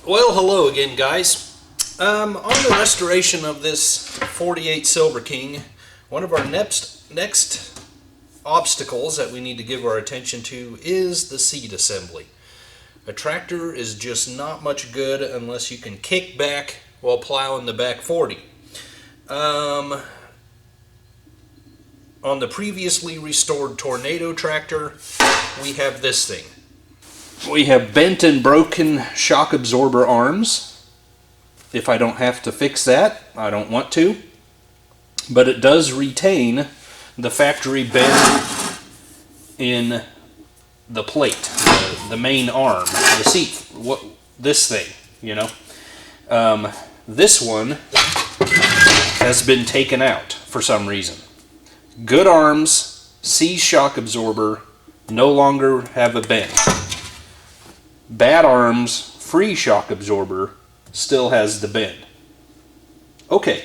Well, hello again, guys. On the restoration of this 48 Silver King, one of our next obstacles that we need to give our attention to is the seat assembly. A tractor is just not much good unless you can kick back while plowing the back 40. On the previously restored Tornado tractor, we have this thing. We have bent and broken shock absorber arms. If I don't have to fix that, I don't want to. But it does retain the factory bend in the plate, the main arm, the seat, this thing, you know. This one has been taken out for some reason. Good arms, C shock absorber, no longer have a bend. Bad arms, free shock absorber, still has the bend. Okay,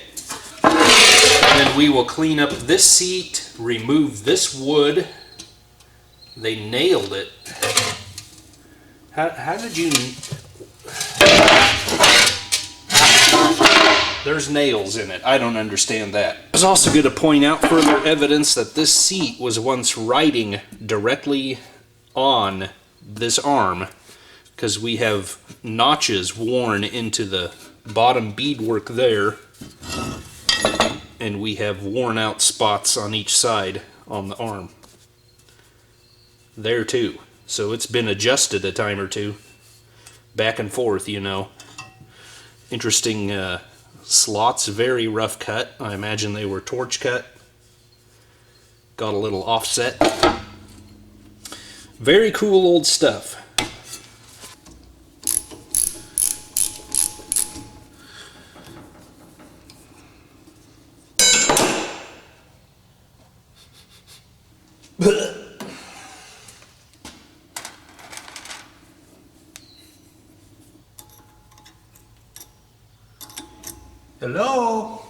then we will clean up this seat, remove this wood. They nailed it. How did you... There's nails in it. I don't understand that. I was also going to point out further evidence that this seat was once riding directly on this arm, because we have notches worn into the bottom beadwork there, and we have worn out spots on each side on the arm there too. So it's been adjusted a time or two, back and forth, you know. Interesting slots, very rough cut. I imagine they were torch cut. Got a little offset. Very cool old stuff. Hello?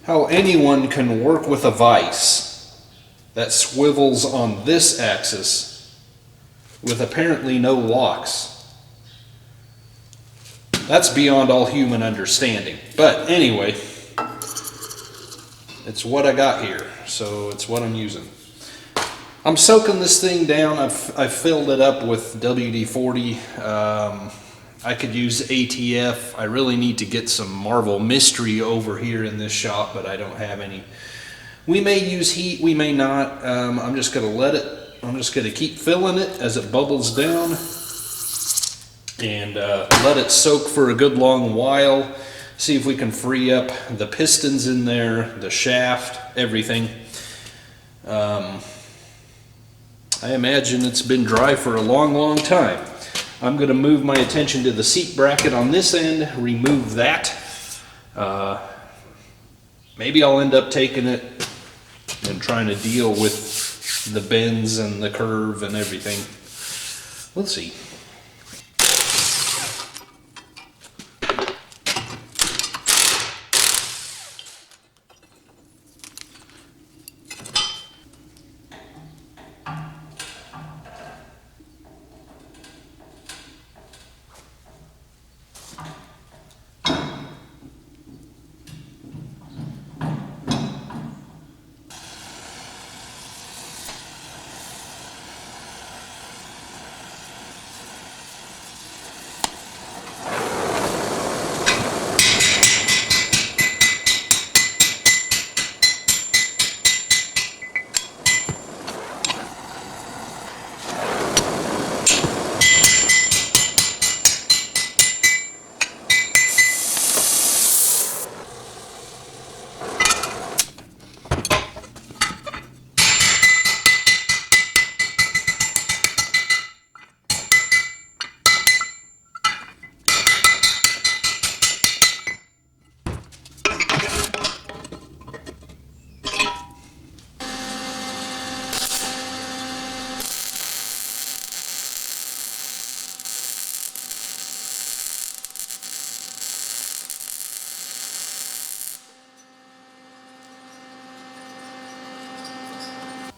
How anyone can work with a vise that swivels on this axis with apparently no locks. That's beyond all human understanding. But anyway, it's what I got here, so it's what I'm using. I'm soaking this thing down. I've filled it up with WD-40. I could use ATF. I really need to get some Marvel Mystery over here in this shop, but I don't have any. We may use heat, we may not. I'm just going to let it, I'm just going to keep filling it as it bubbles down and let it soak for a good long while. See if we can free up the pistons in there, the shaft, everything. I imagine it's been dry for a long, long time. I'm going to move my attention to the seat bracket on this end, remove that. Maybe I'll end up taking it and trying to deal with the bends and the curve and everything. We'll see.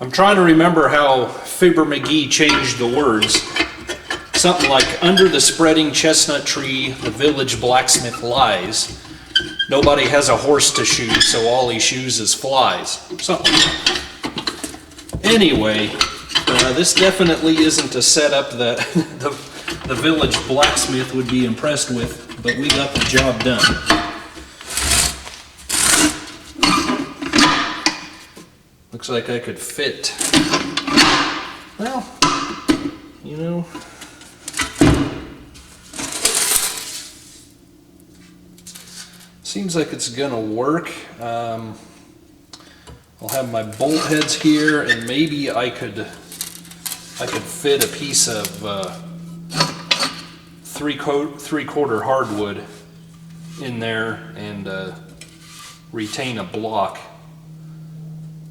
I'm trying to remember how Fibber McGee changed the words. Something like, under the spreading chestnut tree, the village blacksmith lies. Nobody has a horse to shoe, so all he shoes is flies. Something like that. Anyway, this definitely isn't a setup that the village blacksmith would be impressed with, but we got the job done. Looks like I could fit, well, you know, seems like it's gonna work. I'll have my bolt heads here, and maybe I could fit a piece of 3/4 hardwood in there and retain a block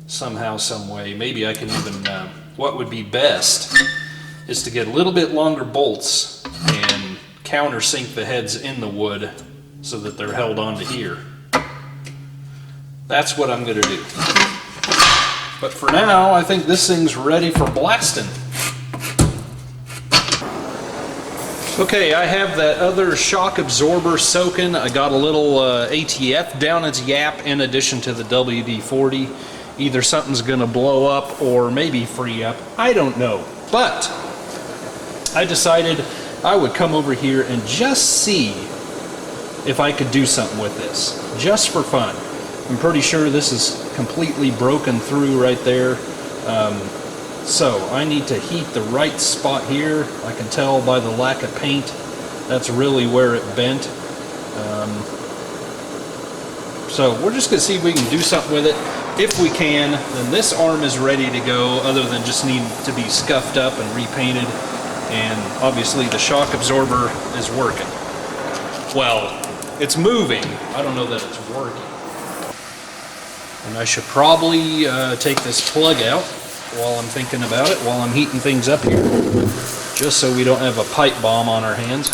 somehow, some way. Maybe I can even, what would be best is to get a little bit longer bolts and countersink the heads in the wood so that they're held onto here. That's what I'm going to do. But for now, I think this thing's ready for blasting. Okay, I have that other shock absorber soaking. I got a little ATF down its yap in addition to the WD-40. Either something's going to blow up or maybe free up. I don't know. But I decided I would come over here and just see if I could do something with this, just for fun. I'm pretty sure this is completely broken through right there. So I need to heat the right spot here. I can tell by the lack of paint, that's really where it bent. So we're just gonna see if we can do something with it. If we can, then this arm is ready to go, other than just need to be scuffed up and repainted. And obviously the shock absorber is working. Well, it's moving. I don't know that it's working. And I should probably take this plug out while I'm thinking about it, while I'm heating things up here, just so we don't have a pipe bomb on our hands.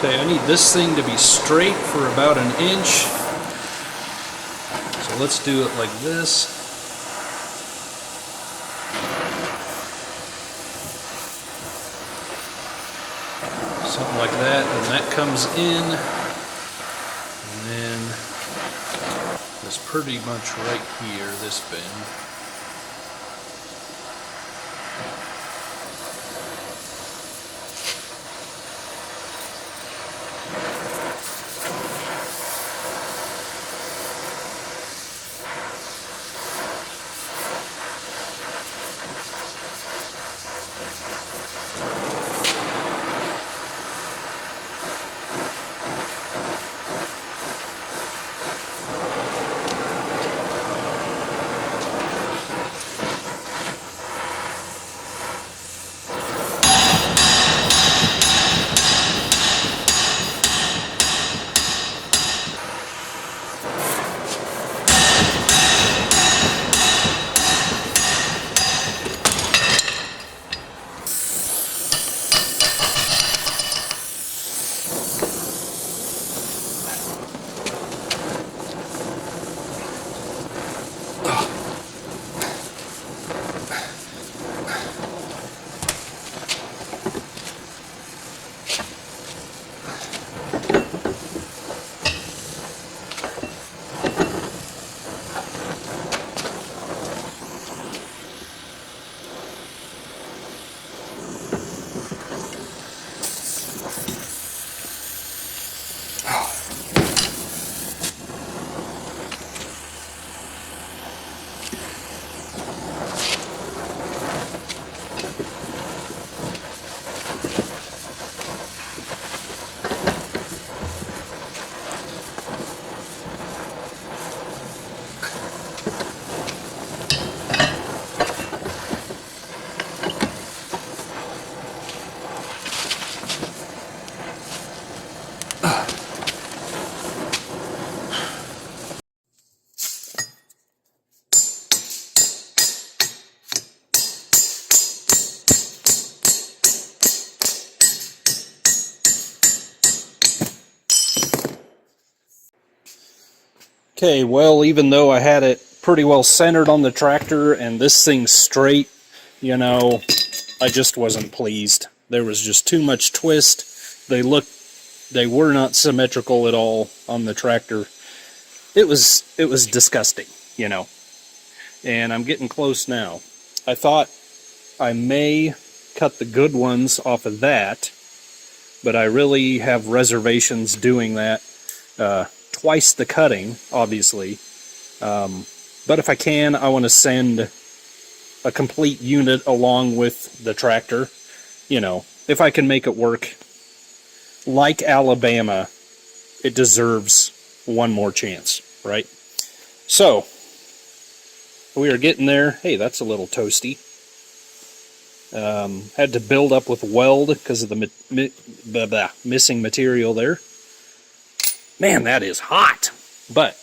Okay, I need this thing to be straight for about 1 inch. So let's do it like this. Something like that, and that comes in. And then it's pretty much right here, this bend. Okay, well, even though I had it pretty well centered on the tractor and this thing's straight, you know, I just wasn't pleased. There was just too much twist. They were not symmetrical at all on the tractor. It was disgusting, you know. And I'm getting close now. I thought I may cut the good ones off of that, but I really have reservations doing that. Twice the cutting, obviously. But if I can, I want to send a complete unit along with the tractor. You know, if I can make it work. Like Alabama, it deserves one more chance, right? So, we are getting there. Hey, that's a little toasty. Had to build up with weld because of the missing material there. Man, that is hot. But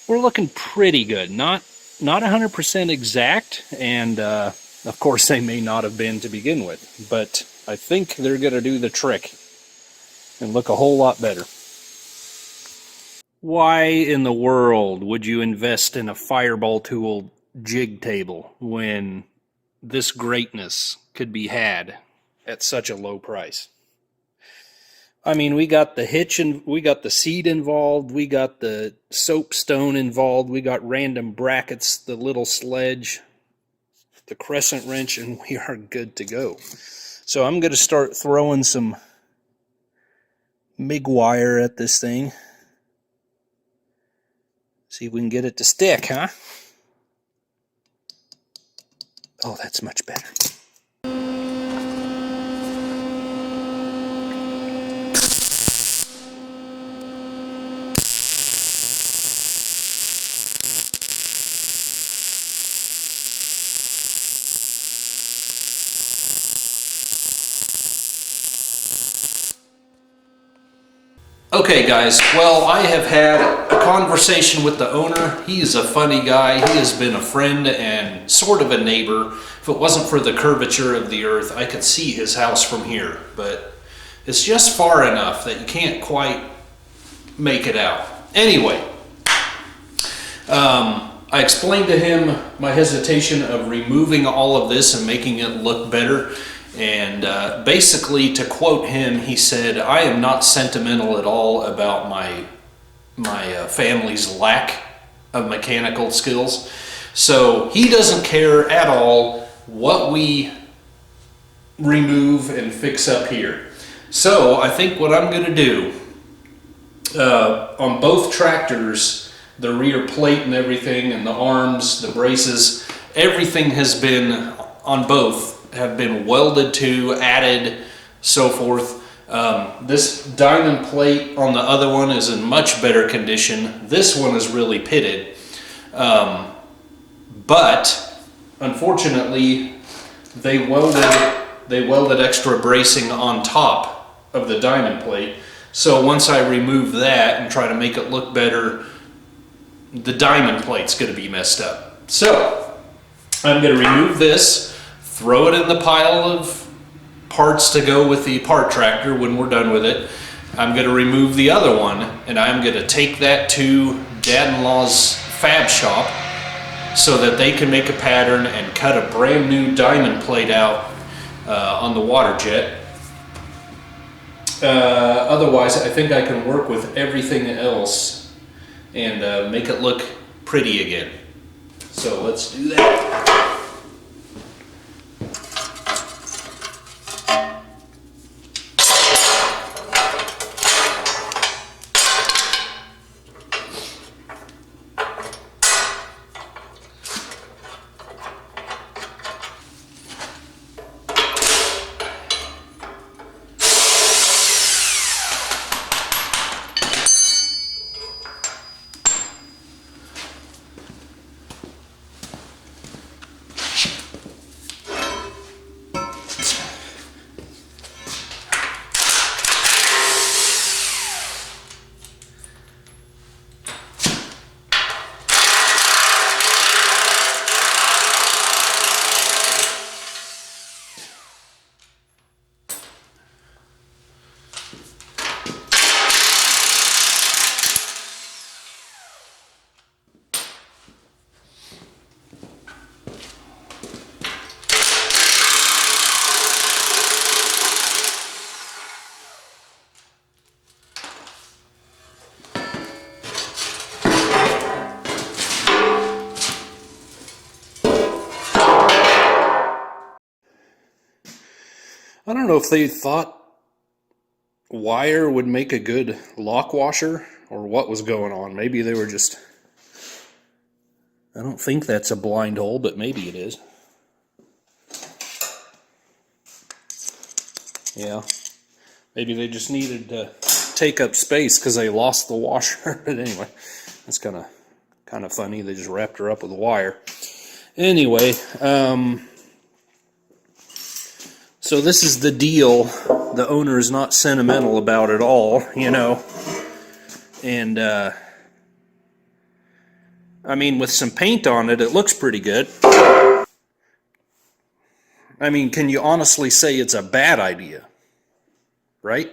we're looking pretty good. Not 100% exact, and of course they may not have been to begin with. But I think they're going to do the trick and look a whole lot better. Why in the world would you invest in a fireball tool jig table when this greatness could be had at such a low price? I mean, we got the hitch and we got the seat involved, we got the soapstone involved, we got random brackets, the little sledge, the crescent wrench, and we are good to go. So I'm going to start throwing some MIG wire at this thing. See if we can get it to stick, huh? Oh, that's much better. Okay guys, well, I have had a conversation with the owner. He is a funny guy. He has been a friend and sort of a neighbor. If it wasn't for the curvature of the earth, I could see his house from here, but it's just far enough that you can't quite make it out. Anyway, I explained to him my hesitation of removing all of this and making it look better. And basically, to quote him, he said, "I am not sentimental at all about my family's lack of mechanical skills." So he doesn't care at all what we remove and fix up here. So I think what I'm going to do, on both tractors, the rear plate and everything, and the arms, the braces, everything has been, on both, have been welded to, added, so forth. This diamond plate on the other one is in much better condition. This one is really pitted. But unfortunately, they welded extra bracing on top of the diamond plate. So once I remove that and try to make it look better, the diamond plate's going to be messed up. So I'm going to remove this, throw it in the pile of parts to go with the part tractor when we're done with it. I'm going to remove the other one, and I'm going to take that to Dad-in-law's fab shop so that they can make a pattern and cut a brand new diamond plate out on the water jet. Otherwise, I think I can work with everything else and make it look pretty again. So let's do that. I don't know if they thought wire would make a good lock washer or what was going on. Maybe they were just... I don't think that's a blind hole, but maybe it is. Yeah. Maybe they just needed to take up space because they lost the washer. But anyway, that's kind of funny. They just wrapped her up with a wire. Anyway, so this is the deal. The owner is not sentimental about it all, you know. And, I mean, with some paint on it, it looks pretty good. I mean, can you honestly say it's a bad idea? Right?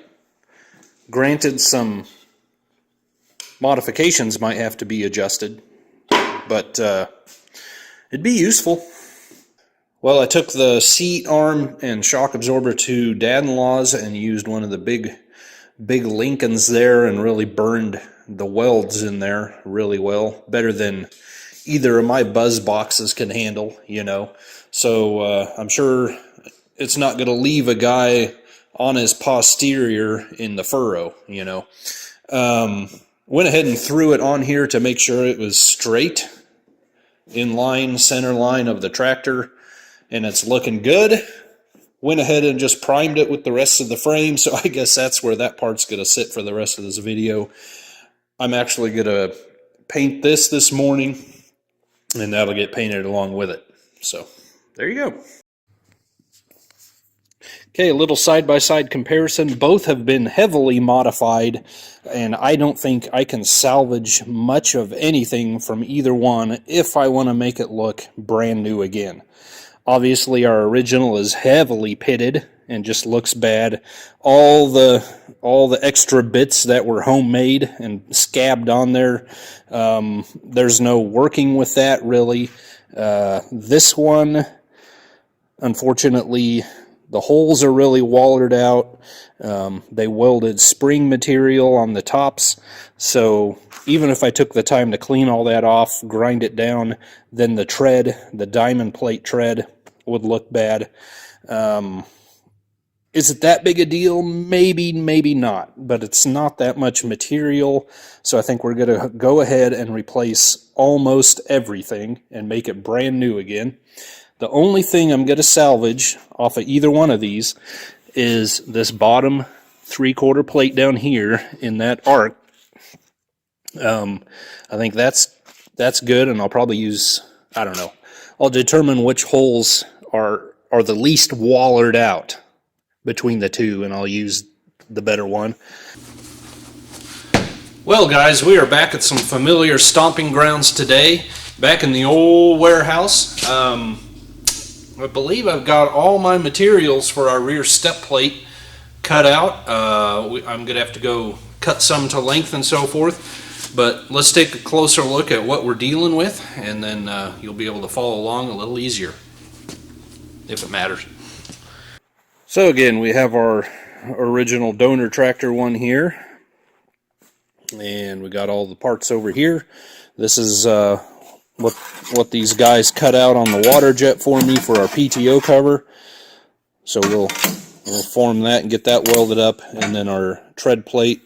Granted, some modifications might have to be adjusted, but it'd be useful. Well, I took the seat arm and shock absorber to Dad-in-law's and used one of the big Lincolns there and really burned the welds in there really well, better than either of my buzz boxes can handle, you know. So I'm sure it's not going to leave a guy on his posterior in the furrow, you know. Went ahead and threw it on here to make sure it was straight, in line, center line of the tractor, and it's looking good. Went ahead and just primed it with the rest of the frame, so I guess that's where that part's going to sit for the rest of this video. I'm actually going to paint this morning, and that'll get painted along with it. So, there you go. Okay, a little side-by-side comparison. Both have been heavily modified, and I don't think I can salvage much of anything from either one if I want to make it look brand new again. Obviously, our original is heavily pitted and just looks bad. All the extra bits that were homemade and scabbed on there, there's no working with that, really. This one, unfortunately, the holes are really wallered out. They welded spring material on the tops, so even if I took the time to clean all that off, grind it down, then the tread, the diamond plate tread, would look bad. Is it that big a deal? Maybe, maybe not, but it's not that much material, so I think we're going to go ahead and replace almost everything and make it brand new again. The only thing I'm going to salvage off of either one of these is this bottom 3/4 plate down here in that arc. I think that's good, and I'll probably use, I don't know, I'll determine which holes are the least wallered out between the two, and I'll use the better one. Well, guys, we are back at some familiar stomping grounds today, back in the old warehouse. I believe I've got all my materials for our rear step plate cut out. I'm going to have to go cut some to length and so forth, but let's take a closer look at what we're dealing with, and then you'll be able to follow along a little easier, if it matters. So again, we have our original donor tractor one here, and we got all the parts over here. This is what these guys cut out on the water jet for me for our PTO cover. So we'll form that and get that welded up, and then our tread plate,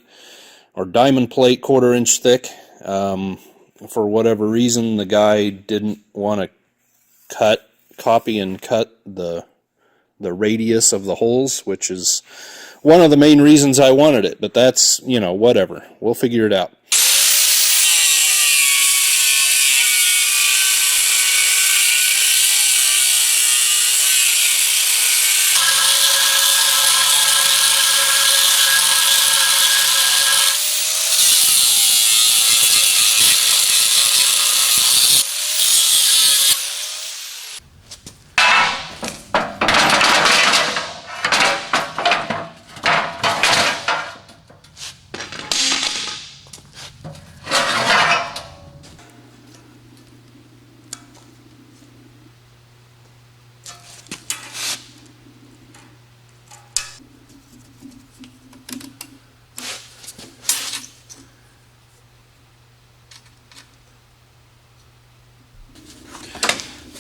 our diamond plate, 1/4 inch thick. For whatever reason, the guy didn't want to copy and cut the radius of the holes, which is one of the main reasons I wanted it, but that's, you know, whatever. We'll figure it out.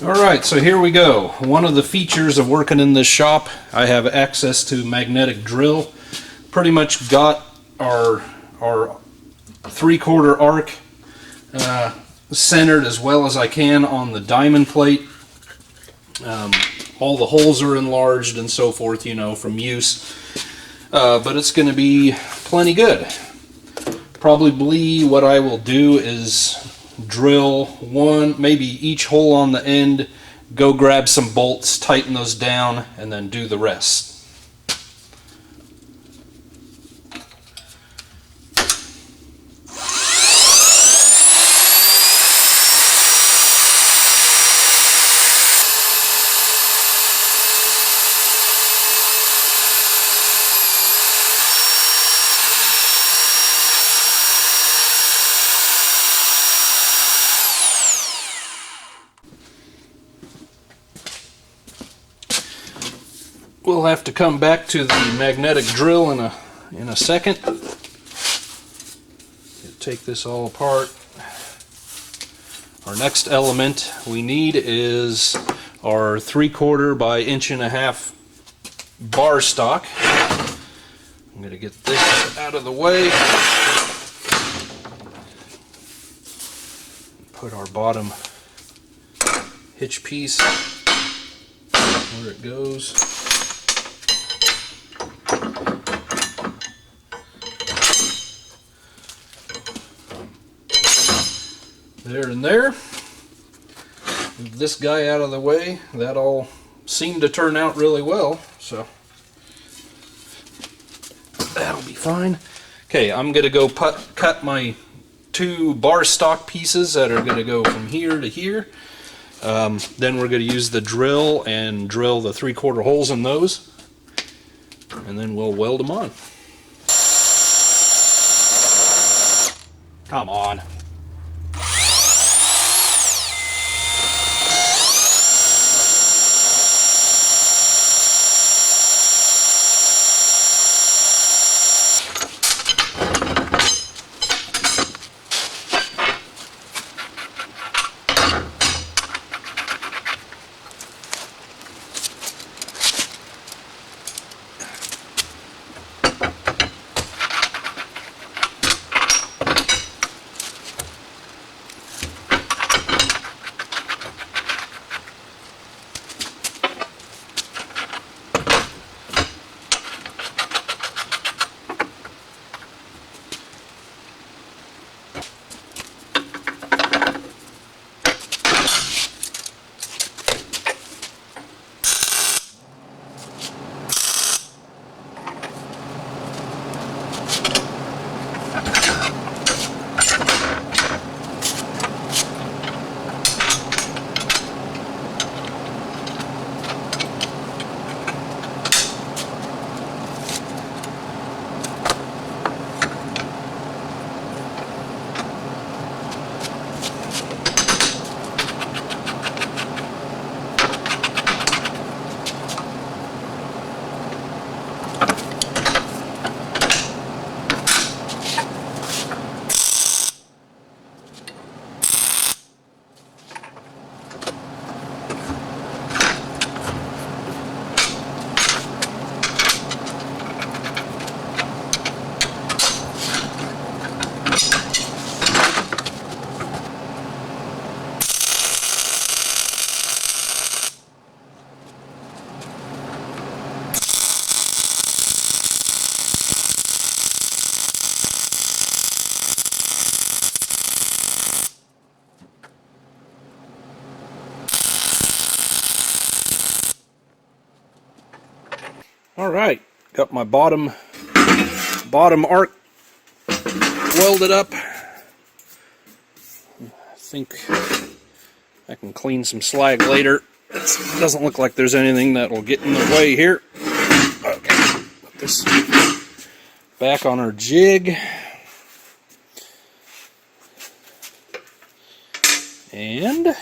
Alright, so here we go. One of the features of working in this shop, I have access to magnetic drill. Pretty much got our 3/4 arc centered as well as I can on the diamond plate. All the holes are enlarged and so forth, you know, from use. But it's going to be plenty good. Probably what I will do is drill one, maybe each hole on the end, go grab some bolts, tighten those down, and then do the rest. We'll have to come back to the magnetic drill in a second. Take this all apart. Our next element we need is our 3/4 by 1.5 bar stock. I'm going to get this out of the way. Put our bottom hitch piece where it goes. There and there. With this guy out of the way, that all seemed to turn out really well, so that'll be fine. Okay, I'm going to go cut my 2 bar stock pieces that are going to go from here to here. Then we're going to use the drill and drill the 3/4 holes in those, and then we'll weld them on. Come on. Alright, got my bottom arc welded up. I think I can clean some slag later. It doesn't look like there's anything that will get in the way here. Okay, put this back on our jig. And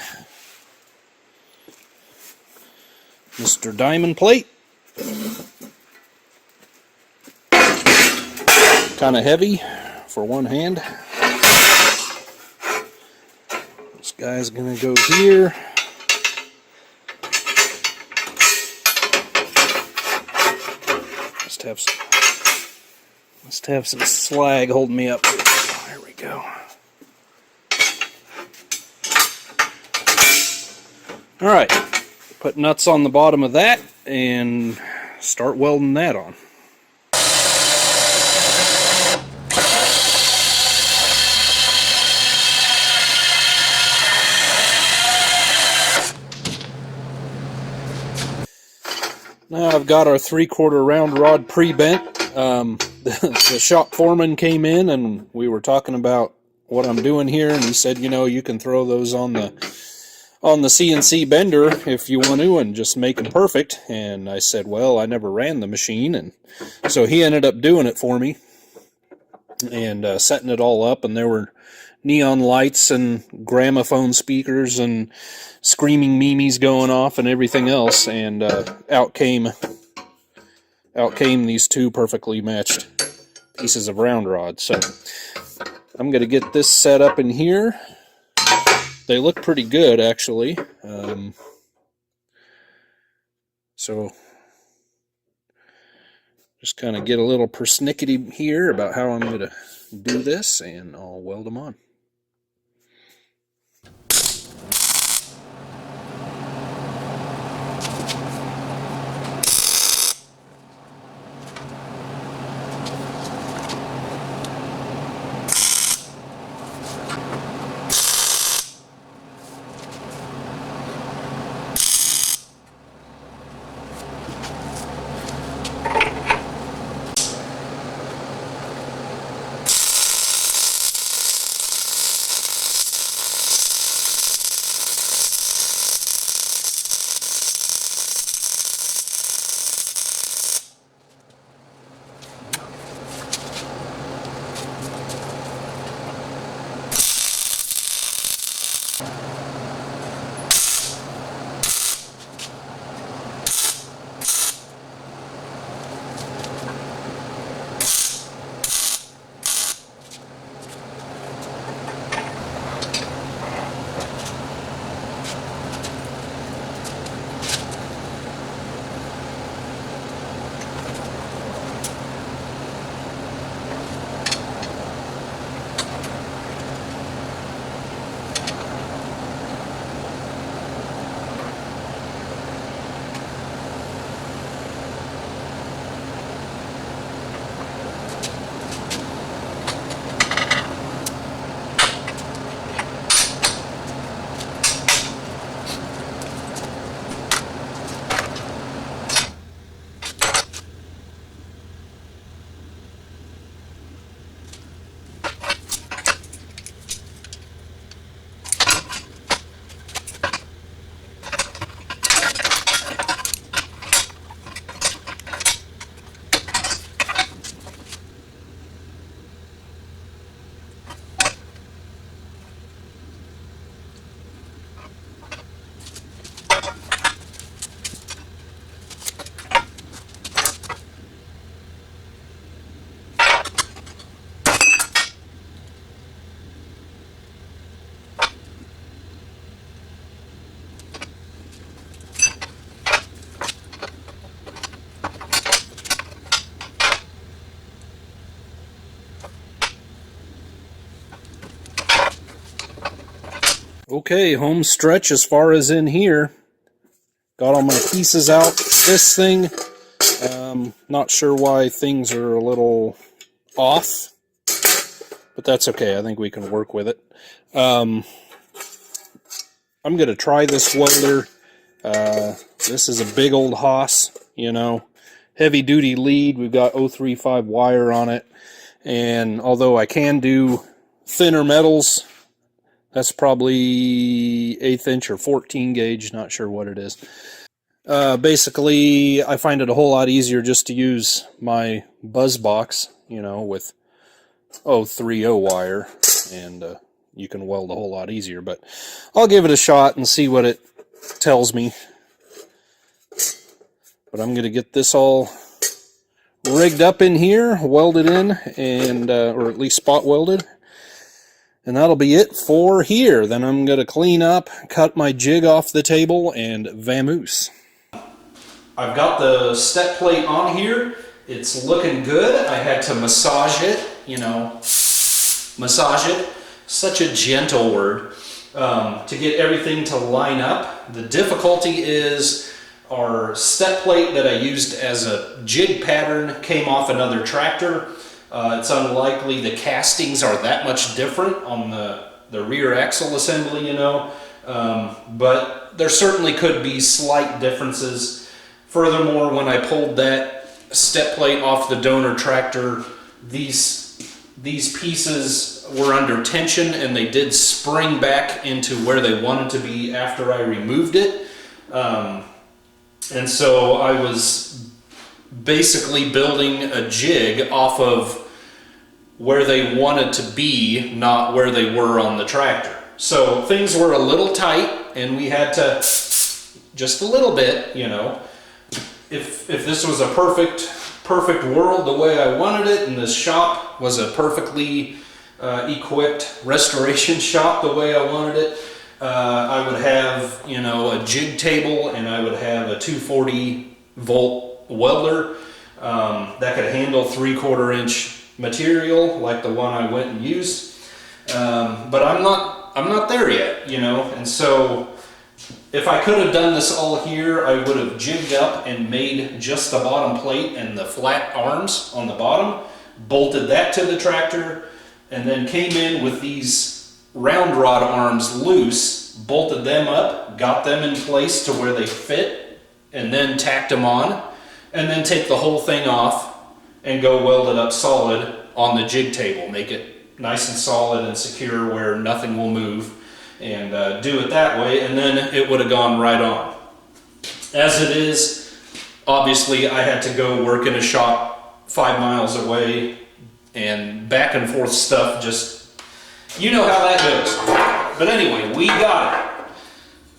Mr. Diamond Plate. Kind of heavy for one hand. This guy's gonna go here. must have some slag holding me up. There we go. All right, put nuts on the bottom of that and start welding that on. Now I've got our 3/4 round rod pre-bent. The shop foreman came in and we were talking about what I'm doing here, and he said, you know, you can throw those on the CNC bender if you want to and just make them perfect. And I said, well, I never ran the machine, and so he ended up doing it for me and setting it all up, and there were neon lights and gramophone speakers and screaming memes going off and everything else, and out came these two perfectly matched pieces of round rod. So I'm going to get this set up in here. They look pretty good, actually. So just kind of get a little persnickety here about how I'm going to do this, and I'll weld them on. Okay, home stretch as far as in here. Got all my pieces out. This thing, not sure why things are a little off, but that's okay. I think we can work with it. I'm going to try this welder. This is a big old Haas, you know, heavy duty lead. We've got 035 wire on it, and although I can do thinner metals, that's probably 1/8 inch or 14 gauge, not sure what it is. Basically, I find it a whole lot easier just to use my buzz box, you know, with 030 wire, and you can weld a whole lot easier. But I'll give it a shot and see what it tells me. But I'm going to get this all rigged up in here, welded in, and or at least spot welded. And that'll be it for here. Then I'm going to clean up, cut my jig off the table, and vamoose. I've got the step plate on here, It's looking good. I had to massage it, you know, massage it. Such a gentle word. To get everything to line up. The difficulty is our step plate that I used as a jig pattern came off another tractor. It's unlikely the castings are that much different on the rear axle assembly, you know, but there certainly could be slight differences. Furthermore, when I pulled that step plate off the donor tractor, these pieces were under tension and they did spring back into where they wanted to be after I removed it. And so I was basically building a jig off of where they wanted to be, not where they were on the tractor. So things were a little tight and we had to, just a little bit, you know. If this was a perfect world the way I wanted it, and this shop was a perfectly equipped restoration shop the way I wanted it, I would have, you know, a jig table and I would have a 240 volt welder that could handle 3/4 inch material like the one I went and used. But I'm not there yet, you know, and so if I could have done this all here, I would have jigged up and made just the bottom plate and the flat arms on the bottom, bolted that to the tractor, and then came in with these round rod arms loose, bolted them up, got them in place to where they fit, and then tacked them on, and then take the whole thing off and go weld it up solid on the jig table, make it nice and solid and secure where nothing will move, and do it that way, and then it would have gone right on. As it is, obviously I had to go work in a shop 5 miles away, and back and forth stuff, just, you know how that goes. But anyway, we got it.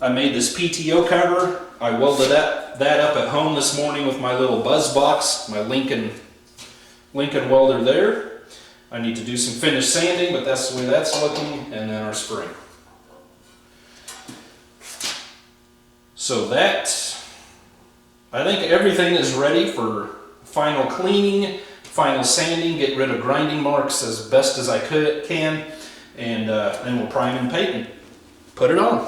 I made this PTO cover. I welded that up at home this morning with my little buzz box, my Lincoln welder there. I need to do some finish sanding, but that's the way that's looking, and then our spring. So that, I think everything is ready for final cleaning, final sanding, get rid of grinding marks as best as I can, and then we'll prime and paint and put it on.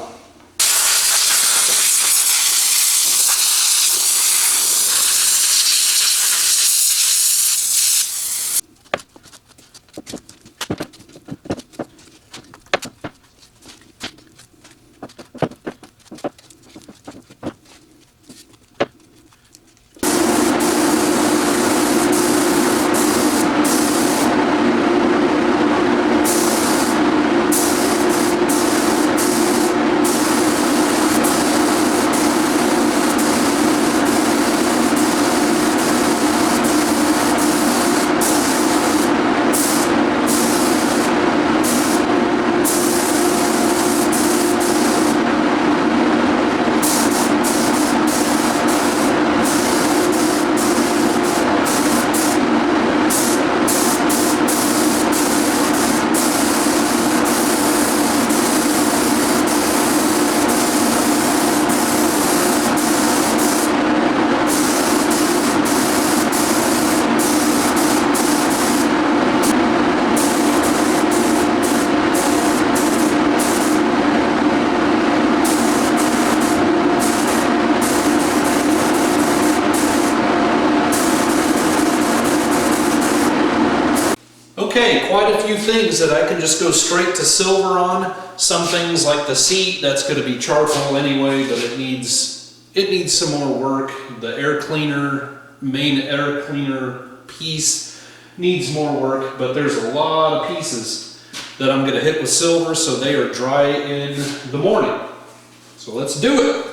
Okay, quite a few things that I can just go straight to silver on. Some things like the seat, that's going to be charcoal anyway, but it needs some more work. The air cleaner, main air cleaner piece needs more work, but there's a lot of pieces that I'm going to hit with silver so they are dry in the morning. So let's do it.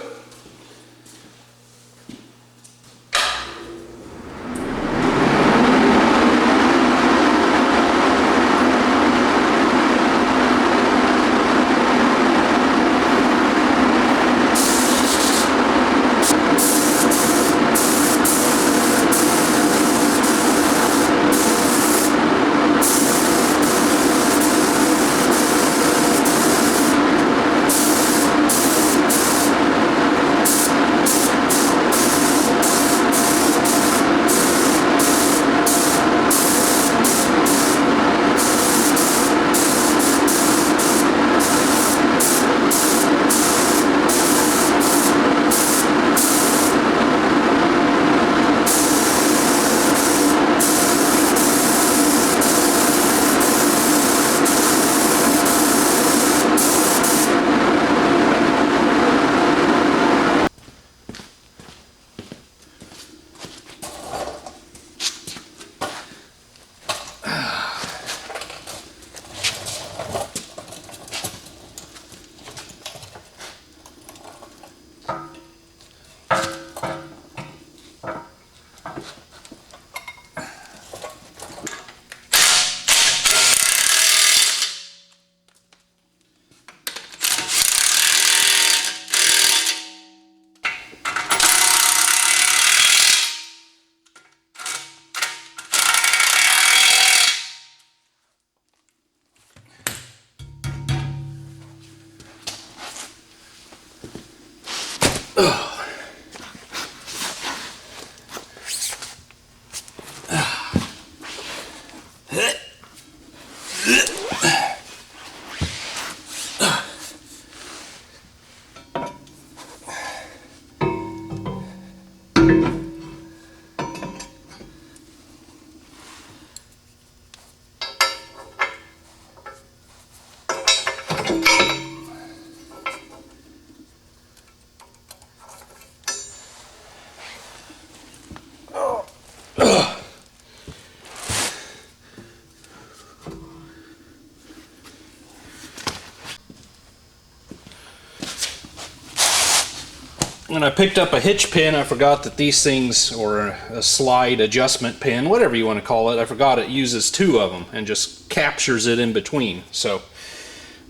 When I picked up a hitch pin, I forgot that these things, or a slide adjustment pin, whatever you want to call it, I forgot it uses two of them and just captures it in between. So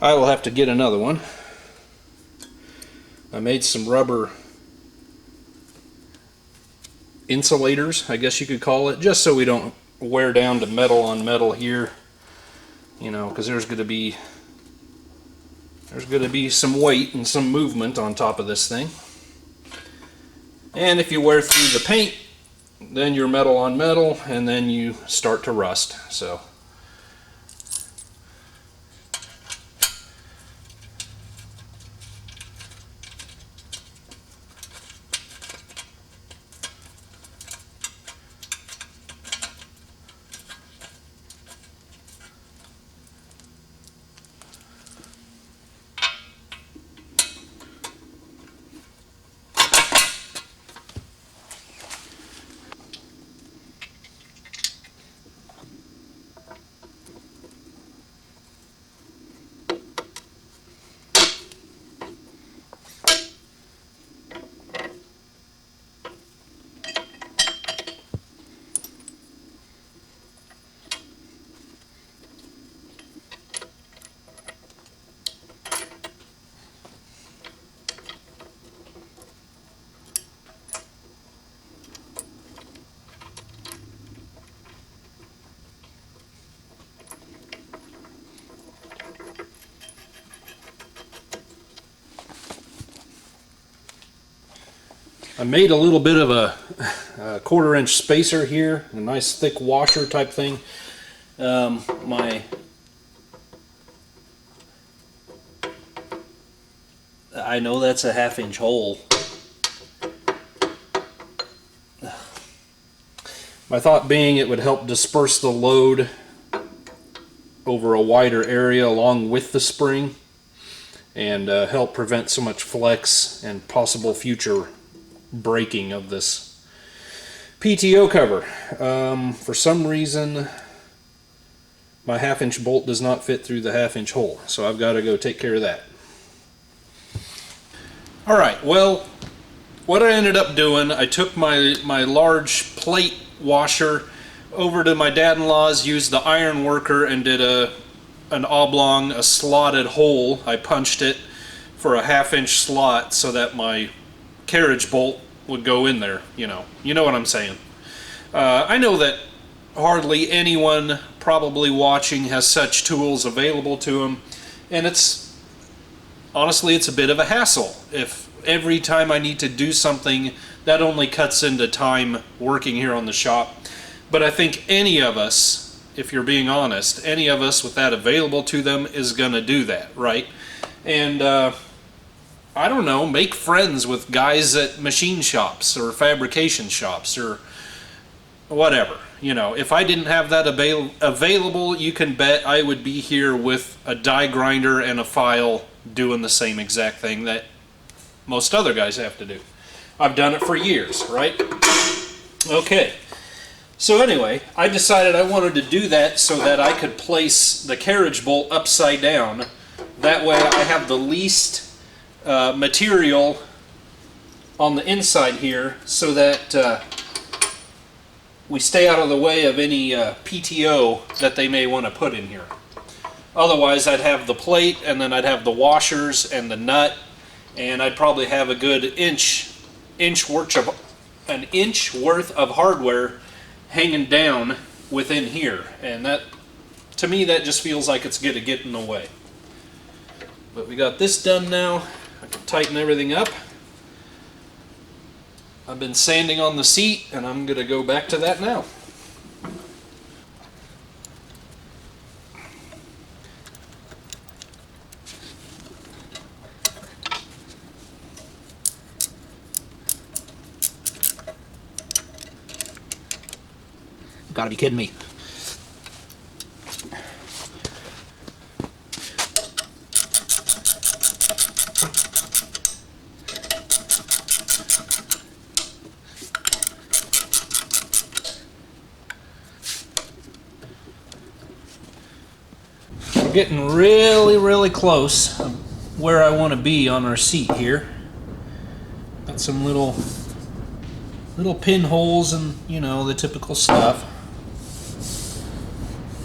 I will have to get another one. I made some rubber insulators, I guess you could call it, just so we don't wear down to metal on metal here, you know, because there's going to be some weight and some movement on top of this thing. And if you wear through the paint, then you're metal on metal, and then you start to rust. So I made a little bit of a 1/4 inch spacer here, a nice thick washer type thing. I know that's a 1/2 inch hole. My thought being it would help disperse the load over a wider area along with the spring, and help prevent so much flex and possible future breaking of this PTO cover. For some reason my 1/2 inch bolt does not fit through the 1/2 inch hole, so I've got to go take care of that. Alright, well, what I ended up doing, I took my large plate washer over to my dad-in-law's, used the iron worker and did an oblong, a slotted hole. I punched it for a 1/2 inch slot so that my carriage bolt would go in there, you know what I'm saying. I know that hardly anyone probably watching has such tools available to them, and honestly it's a bit of a hassle. If every time I need to do something, that only cuts into time working here on the shop. But I think any of us, if you're being honest, any of us with that available to them is gonna do that, right? And I don't know, make friends with guys at machine shops or fabrication shops or whatever. You know, if I didn't have that available, you can bet I would be here with a die grinder and a file doing the same exact thing that most other guys have to do. I've done it for years, right? Okay. So anyway, I decided I wanted to do that so that I could place the carriage bolt upside down. That way I have the least material on the inside here, so that we stay out of the way of any PTO that they may want to put in here. Otherwise I'd have the plate, and then I'd have the washers and the nut, and I'd probably have a good an inch worth of hardware hanging down within here, and that, to me, that just feels like it's going to get in the way. But we got this done now. I can tighten everything up. I've been sanding on the seat, and I'm going to go back to that now. Gotta be kidding me. We're getting really close where I want to be on our seat here. Got some little pinholes and, you know, the typical stuff.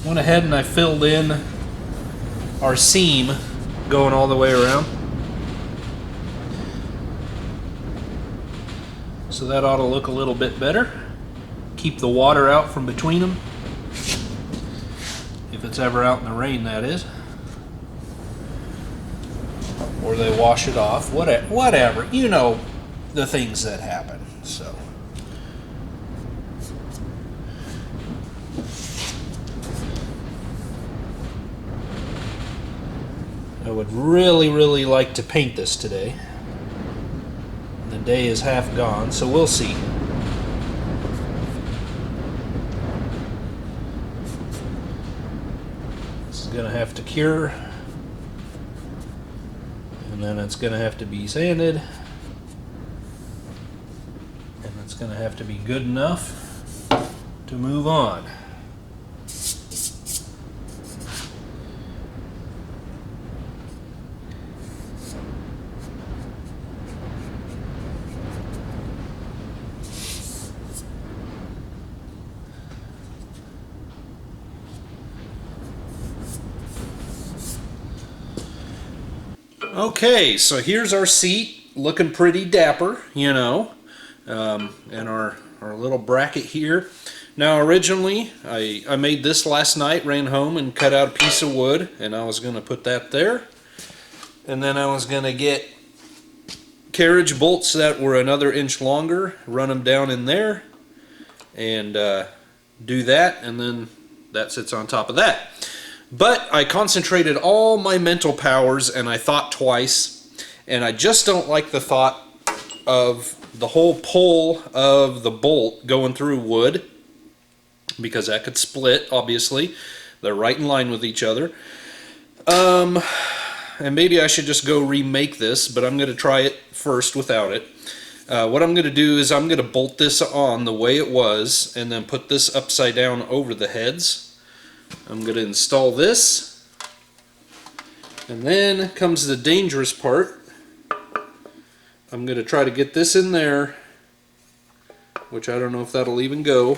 Went ahead and I filled in our seam going all the way around. So that ought to look a little bit better. Keep the water out from between them. If it's ever out in the rain, that is. Or they wash it off. Whatever. You know the things that happen. So. I would really like to paint this today. The day is half gone, so we'll see. This is gonna have to cure, and then it's gonna have to be sanded, and it's gonna have to be good enough to move on. Okay, so here's our seat, looking pretty dapper, you know, and our little bracket here. Now originally, I made this last night, ran home and cut out a piece of wood, and I was going to put that there. And then I was going to get carriage bolts that were another inch longer, run them down in there, and do that, and then that sits on top of that. But I concentrated all my mental powers and I thought twice, and I just don't like the thought of the whole pull of the bolt going through wood, because that could split, obviously. They're right in line with each other. And maybe I should just go remake this, but I'm going to try it first without it. What I'm going to do is I'm going to bolt this on the way it was and then put this upside down over the heads. I'm going to install this, and then comes the dangerous part. I'm going to try to get this in there, which I don't know if that'll even go,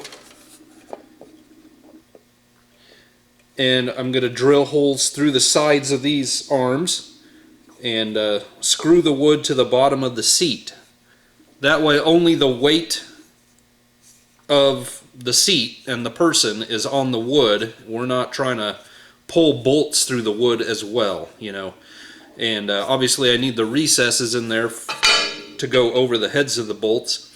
and I'm going to drill holes through the sides of these arms and screw the wood to the bottom of the seat. That way only the weight of the seat and the person is on the wood. We're not trying to pull bolts through the wood as well, you know. And obviously I need the recesses in there to go over the heads of the bolts.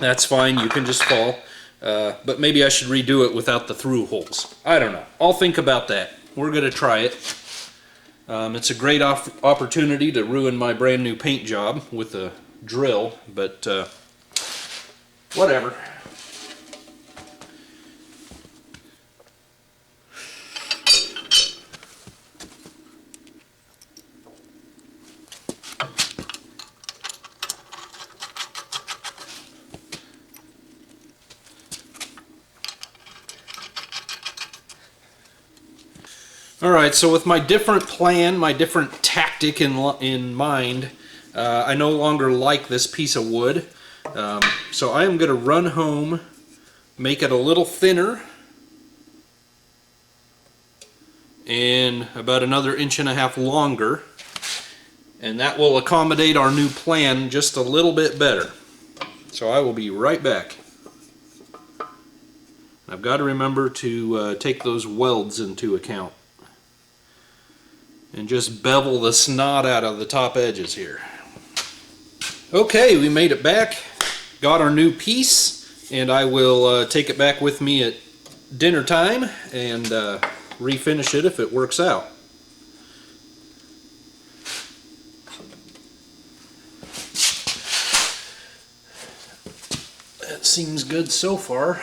That's fine, you can just fall. But maybe I should redo it without the through holes. I don't know. I'll think about that. We're going to try it. It's a great opportunity to ruin my brand new paint job with a drill, but whatever. Alright, so with my different plan, my different tactic in mind, I no longer like this piece of wood. So I am going to run home, make it a little thinner, and about another 1.5 inches longer, and that will accommodate our new plan just a little bit better. So I will be right back. I've got to remember to take those welds into account and just bevel the snot out of the top edges here. Okay, we made it back, got our new piece, and I will take it back with me at dinner time and refinish it if it works out. That seems good so far.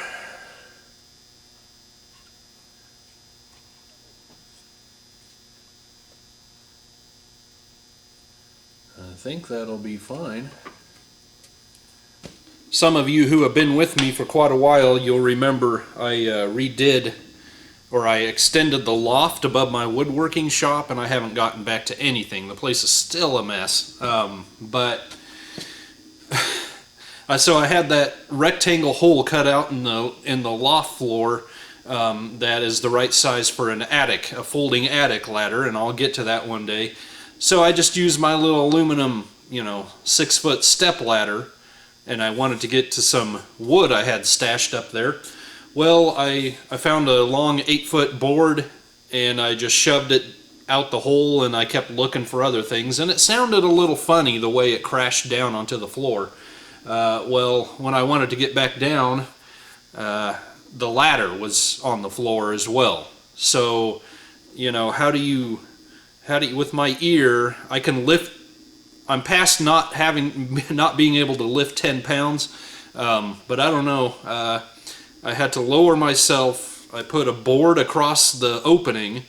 I think that'll be fine. Some of you who have been with me for quite a while, you'll remember I redid, or I extended the loft above my woodworking shop, and I haven't gotten back to anything. The place is still a mess. So I had that rectangle hole cut out in the loft floor that is the right size for an attic, a folding attic ladder, and I'll get to that one day. So I just used my little aluminum, 6-foot step ladder, and I wanted to get to some wood I had stashed up there. Well, I found a long 8-foot board, and I just shoved it out the hole, and I kept looking for other things, and it sounded a little funny the way it crashed down onto the floor. Well, when I wanted to get back down, the ladder was on the floor as well. So, how do you, with my ear, I can lift. I'm past not being able to lift 10 pounds, but I don't know. I had to lower myself. I put a board across the opening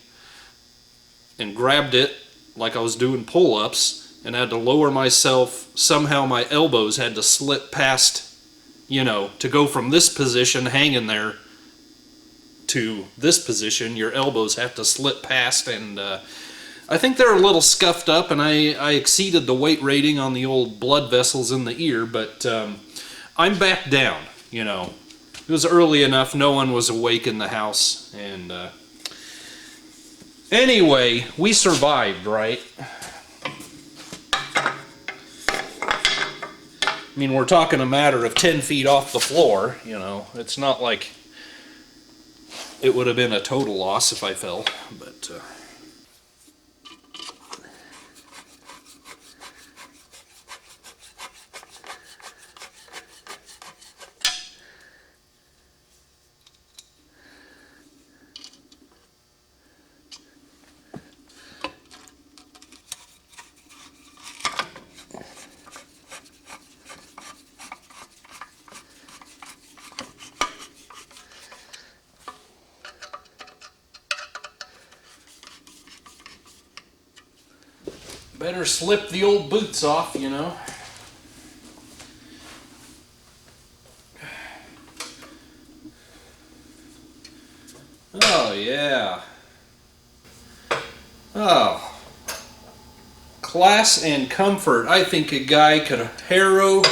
and grabbed it like I was doing pull-ups, and I had to lower myself. Somehow my elbows had to slip past, to go from this position hanging there to this position. Your elbows have to slip past, and I think they're a little scuffed up, and I exceeded the weight rating on the old blood vessels in the ear, but I'm back down, It was early enough, no one was awake in the house, and anyway, we survived, right? I mean, we're talking a matter of 10 feet off the floor, It's not like it would have been a total loss if I fell, but better slip the old boots off, Oh, yeah. Oh. Class and comfort. I think a guy could harrow,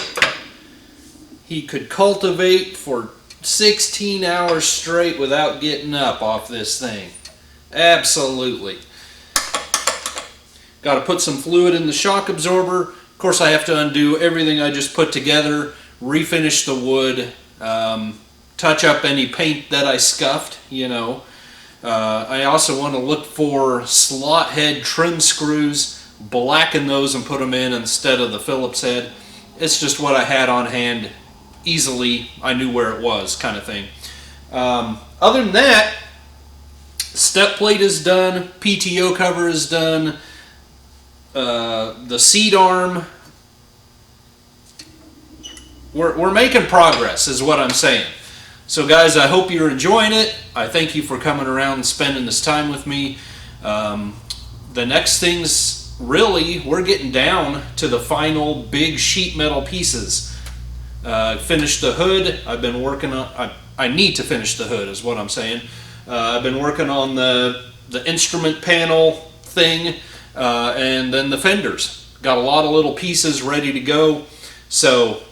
he could cultivate for 16 hours straight without getting up off this thing. Absolutely. Got to put some fluid in the shock absorber. Of course, I have to undo everything I just put together, refinish the wood, touch up any paint that I scuffed, I also want to look for slot head trim screws, blacken those and put them in instead of the Phillips head. It's just what I had on hand. Easily, I knew where it was, kind of thing. Other than that, step plate is done, PTO cover is done, the seat arm, we're making progress is what I'm saying. So guys, I hope you're enjoying it. I thank you for coming around and spending this time with me. The next things, really, we're getting down to the final big sheet metal pieces. Finished the hood. I've been working on, I need to finish the hood is what I'm saying. I've been working on the instrument panel thing, and then the fenders. Got a lot of little pieces ready to go. So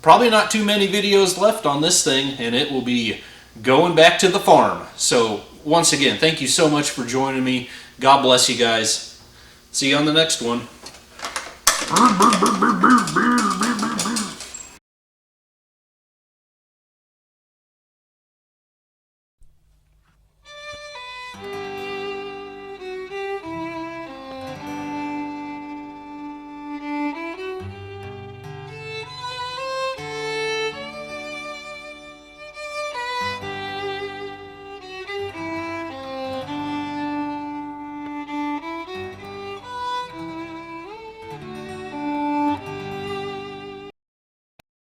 probably not too many videos left on this thing, and it will be going back to the farm. So once again, thank you so much for joining me. God bless you guys. See you on the next one.